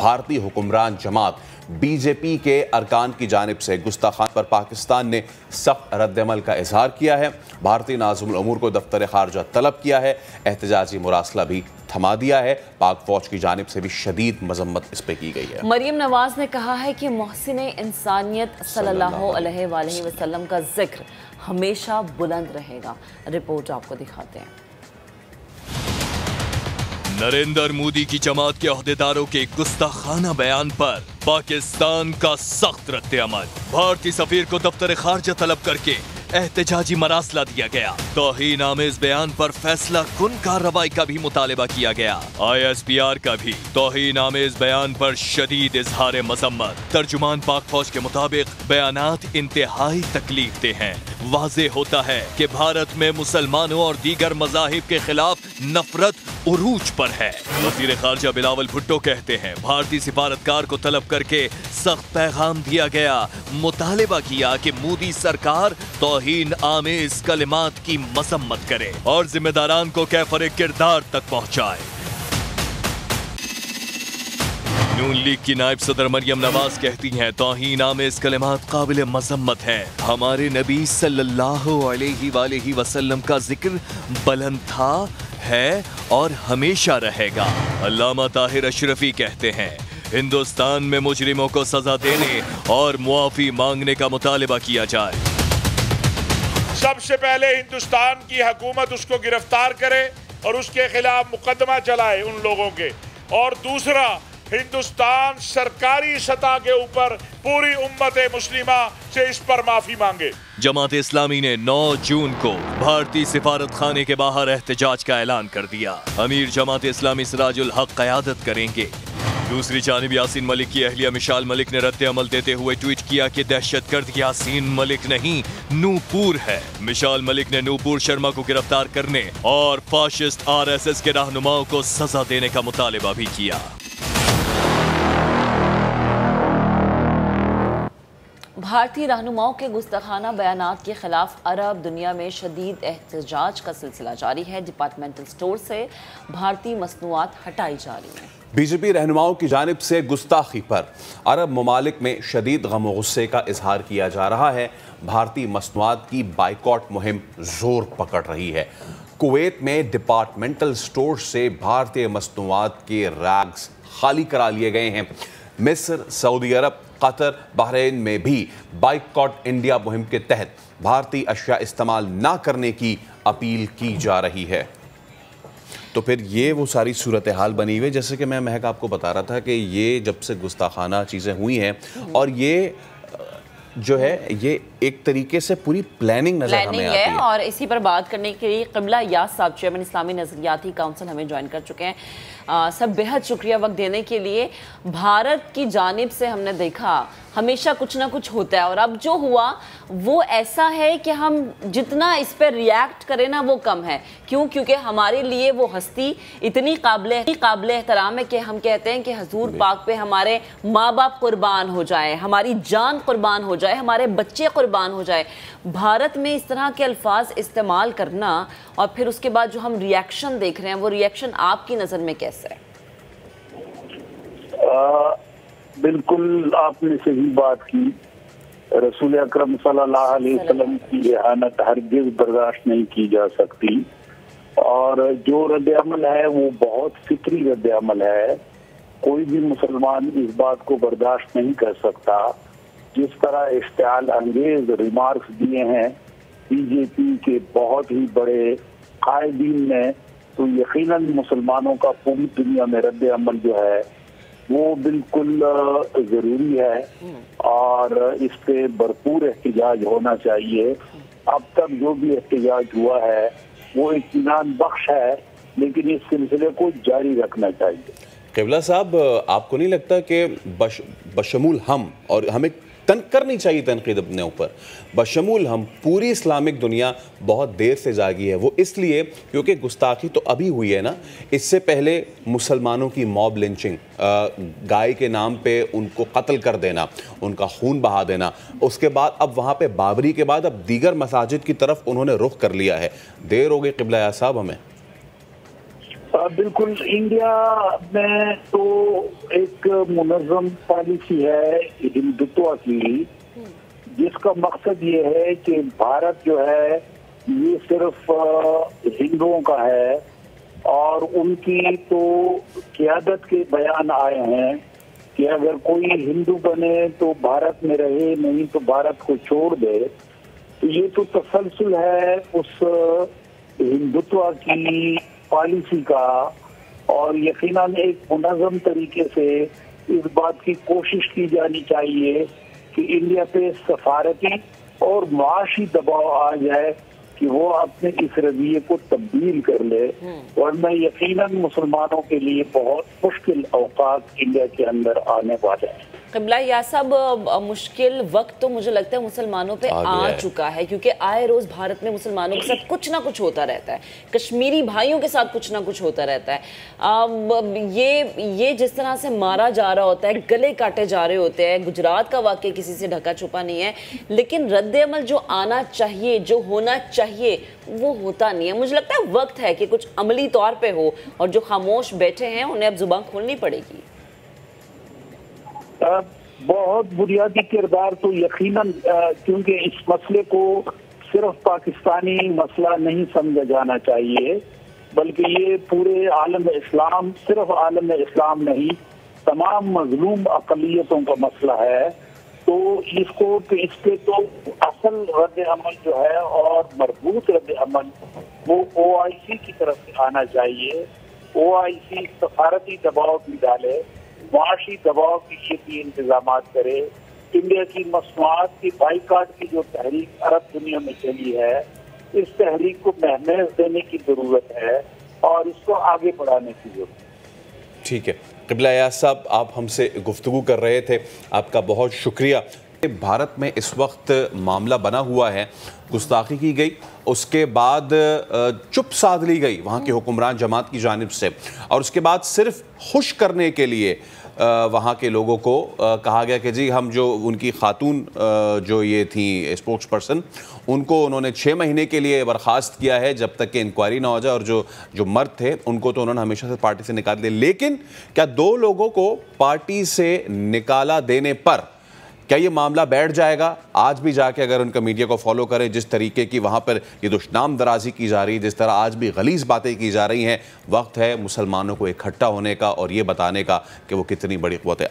भारतीय हुक्मरान जमात बीजेपी के अरकान की जानिब से गुस्ताखान पर पाकिस्तान ने सख्त रद्दअमल का इजहार किया है। भारतीय नाज़िमुल उमूर को दफ्तर खारजा तलब किया है। एहतजाजी मुरासला भी थमा दिया है। पाक फौज की जानिब से भी शदीद मजम्मत इस पर की गई है। मरियम नवाज ने कहा है कि मोहसिन इंसानियत सल्लल्लाहु अलैहि वसल्लम का जिक्र हमेशा बुलंद रहेगा। रिपोर्ट आपको दिखाते हैं। नरेंद्र मोदी की जमात के ओहदेदारों के गुस्ताखाना बयान पर पाकिस्तान का सख्त रद्द-ए-अमल। भारतीय सफीर को दफ्तर खारजा तलब करके एहतजाजी मरासला दिया गया। तौहीन आमेज बयान पर फैसला कुन कार्रवाई का भी मुतालबा किया गया। ISPR का भी तौहीन आमेज बयान पर शदीद इजहार मजम्मत। तर्जुमान पाक फौज के मुताबिक बयानात इंतहाई तकलीफ दे हैं। वाज़े होता है कि भारत में मुसलमानों और दीगर मज़ाहिब के खिलाफ नफरत उरूज पर है। वज़ीर खारजा बिलावल भुट्टो कहते हैं भारतीय सिफारतकार को तलब करके सख्त पैगाम दिया गया। मुतालबा किया कि मोदी सरकार तौहीन आमेज कलिमात की मसम्मत करे और जिम्मेदारान को कैफरे किरदार तक पहुंचाए। नून लीग की नायब सदर मरियम नवाज कहती हैं तौहीन आमेज कलिमात काबिल मजम्मत है। हमारे नबी सल्लल्लाहु अलैहि वसल्लम का जिक्र बुलंद था, है और हमेशा रहेगा। अल्लामा ताहिर अशरफी कहते हैं हिंदुस्तान में मुजरिमों को सजा देने और मुआफी मांगने का मुतालबा किया जाए। सबसे पहले हिंदुस्तान की हुकूमत उसको गिरफ्तार करे और उसके खिलाफ मुकदमा चलाए उन लोगों के, और दूसरा हिंदुस्तान सरकारी सतह के ऊपर पूरी उम्मत मुस्लिमा से इस पर माफी मांगे। जमात इस्लामी ने 9 जून को भारतीय सिफारत खाने के बाहर एहतजाज का ऐलान कर दिया। अमीर जमात इस्लामी सिराजुल हक क़यादत करेंगे। दूसरी जानिब यासीन मलिक की अहलिया मिशाल मलिक ने रद्द अमल देते हुए ट्वीट किया कि दहशतगर्द यासीन मलिक नहीं नूपुर है। मिशाल मलिक ने नूपुर शर्मा को गिरफ्तार करने और फाशिस्ट RSS के रहनुमाओं को सजा देने का मुतालबा भी किया। भारतीय रहनुमाओं के गुस्ताखाना बयानात के खिलाफ अरब दुनिया में शदीद एहतजाज का सिलसिला जारी है। डिपार्टमेंटल स्टोर से भारतीय मसनूआत हटाई जा रही हैं। बीजेपी रहनुमाओं की जानिब से गुस्ताखी पर अरब ममालिक में शदीद गम और गुस्से का इजहार किया जा रहा है। भारतीय मसनूआत की बाइकॉट मुहिम जोर पकड़ रही है। कुवैत में डिपार्टमेंटल स्टोर से भारतीय मसनूआत के रैग्स खाली करा लिए गए हैं। मिस्र, सऊदी अरब, कतर, बहरीन में भी बाइकॉट इंडिया मुहिम के तहत भारतीय अशिया इस्तेमाल ना करने की अपील की जा रही है। तो फिर ये वो सारी सूरत हाल बनी हुई है, जैसे कि मैं महक आपको बता रहा था कि ये जब से गुस्ताखाना चीज़ें हुई हैं और ये जो है ये एक तरीके से पूरी प्लानिंग नजर हमें आती है। और इसी पर बात करने के लिए क़िबला यास साहब चेयरमैन इस्लामी नज़रियाती काउंसिल हमें ज्वाइन कर चुके हैं। सब बेहद शुक्रिया वक्त देने के लिए। भारत की जानिब से हमने देखा हमेशा कुछ ना कुछ होता है, और अब जो हुआ वो ऐसा है कि हम जितना इस पर रिएक्ट करें ना वो कम है। क्यों? क्योंकि हमारे लिए वो हस्ती इतनी काबिल एहतराम है कि हम कहते हैं कि हजूर पाक पे हमारे माँ बाप कुर्बान हो जाए, हमारी जान कुर्बान हो जाए, हमारे बच्चे कुर्बान हो जाए। भारत में इस तरह के अल्फाज इस्तेमाल करना और फिर उसके बाद जो हम रिएक्शन देख रहे हैं वो रिएक्शन आपकी नज़र में कैसा है? बिल्कुल आपने सही बात की। रसूल अकरम सल्लल्लाहु अलैहि वसल्लम की इहानत हरगिज़ बर्दाश्त नहीं की जा सकती, और जो रद्द-ए-अमल है वो बहुत फिक्री रद्द-ए-अमल है। कोई भी मुसलमान इस बात को बर्दाश्त नहीं कर सकता। जिस तरह इश्तिआल अंगेज रिमार्क्स दिए हैं बीजेपी के बहुत ही बड़े कायदीन ने, तो यकीनन मुसलमानों का पूरी दुनिया में रद्द-ए-अमल जो है वो बिल्कुल जरूरी है और इस पे भरपूर एहतजाज होना चाहिए। अब तक जो भी एहतजाज हुआ है वो इत्मीनान बख्श है, लेकिन इस सिलसिले को जारी रखना चाहिए। क़िबला साहब, आपको नहीं लगता कि बशमूल हम, और हमें करनी चाहिए तनकीद अपने ऊपर, बशमूल हम पूरी इस्लामिक दुनिया बहुत देर से जागी है? वो इसलिए क्योंकि गुस्ताखी तो अभी हुई है ना, इससे पहले मुसलमानों की मॉब लिंचिंग, गाय के नाम पे उनको कत्ल कर देना, उनका खून बहा देना, उसके बाद अब वहाँ पे बाबरी के बाद अब दीगर मसाजिद की तरफ उन्होंने रुख कर लिया है। देर हो गई क़िबला या साहब हमें? बिल्कुल, इंडिया में तो एक मुनज़्ज़म पॉलिसी है हिंदुत्व की, जिसका मकसद ये है कि भारत जो है ये सिर्फ हिंदुओं का है और उनकी तो क़यादत के बयान आए हैं कि अगर कोई हिंदू बने तो भारत में रहे, नहीं तो भारत को छोड़ दे। तो ये तो तसलसल है उस हिंदुत्व की पॉलिसी का, और यकीनन एक मुनज़्ज़म तरीके से इस बात की कोशिश की जानी चाहिए कि इंडिया पे सफारती और मुआशी दबाव आ जाए कि वो अपने इस रवैये को तब्दील कर ले, वरना यकीनन मुसलमानों के लिए बहुत मुश्किल औकात इंडिया के अंदर आने वाले हैं। क़िबला या सब मुश्किल वक्त तो मुझे लगता है मुसलमानों पे आ चुका है, क्योंकि आए रोज भारत में मुसलमानों के साथ कुछ ना कुछ होता रहता है, कश्मीरी भाइयों के साथ कुछ ना कुछ होता रहता है। ये जिस तरह से मारा जा रहा होता है, गले काटे जा रहे होते हैं, गुजरात का वाकया किसी से ढका छुपा नहीं है, लेकिन रद्द-ए-अमल जो आना चाहिए, जो होना चाहिए, वो होता नहीं है। मुझे लगता है वक्त है कि कुछ अमली तौर पे हो, और जो खामोश बैठे हैं उन्हें अब जुबान खोलनी पड़ेगी। बहुत बुनियादी किरदार तो यकीनन, क्योंकि इस मसले को सिर्फ पाकिस्तानी मसला नहीं समझा जाना चाहिए, बल्कि ये पूरे आलम इस्लाम, सिर्फ आलम इस्लाम नहीं, तमाम मजलूम अक़लियतों का मसला है। तो इस पे तो असल रद्द अमल जो है और मरबूत रद्द अमल वो OIC की तरफ से आना चाहिए। OIC सफारती दबाव भी डाले, मुआशी दबाव के लिए भी इंतजाम करे। इंडिया की मसनूआत की बाइकाट की जो तहरीक अरब दुनिया में चली है, इस तहरीक को महमेज देने की जरूरत है और इसको आगे बढ़ाने की जरूरत है। ठीक है, क़िबला याज़ साहब, आप हमसे गुफ्तगू कर रहे थे, आपका बहुत शुक्रिया। भारत में इस वक्त मामला बना हुआ है, गुस्ताखी की गई, उसके बाद चुप साध ली गई वहाँ के हुक्मरान जमात की जानिब से, और उसके बाद सिर्फ खुश करने के लिए वहाँ के लोगों को कहा गया कि जी हम जो उनकी खातून जो ये थी स्पोक्स पर्सन, उनको उन्होंने 6 महीने के लिए बर्खास्त किया है जब तक कि इंक्वायरी ना हो जाए, और जो मर्द थे उनको तो उन्होंने हमेशा से पार्टी से निकाल दिया। लेकिन क्या 2 लोगों को पार्टी से निकाला देने पर क्या ये मामला बैठ जाएगा? आज भी जाके अगर उनका मीडिया को फॉलो करें, जिस तरीके की वहाँ पर ये दुश्नाम दराजी की जा रही है, जिस तरह आज भी गलीज़ बातें की जा रही हैं, वक्त है मुसलमानों को इकट्ठा होने का और ये बताने का कि वो कितनी बड़ी क़ुव्वत है।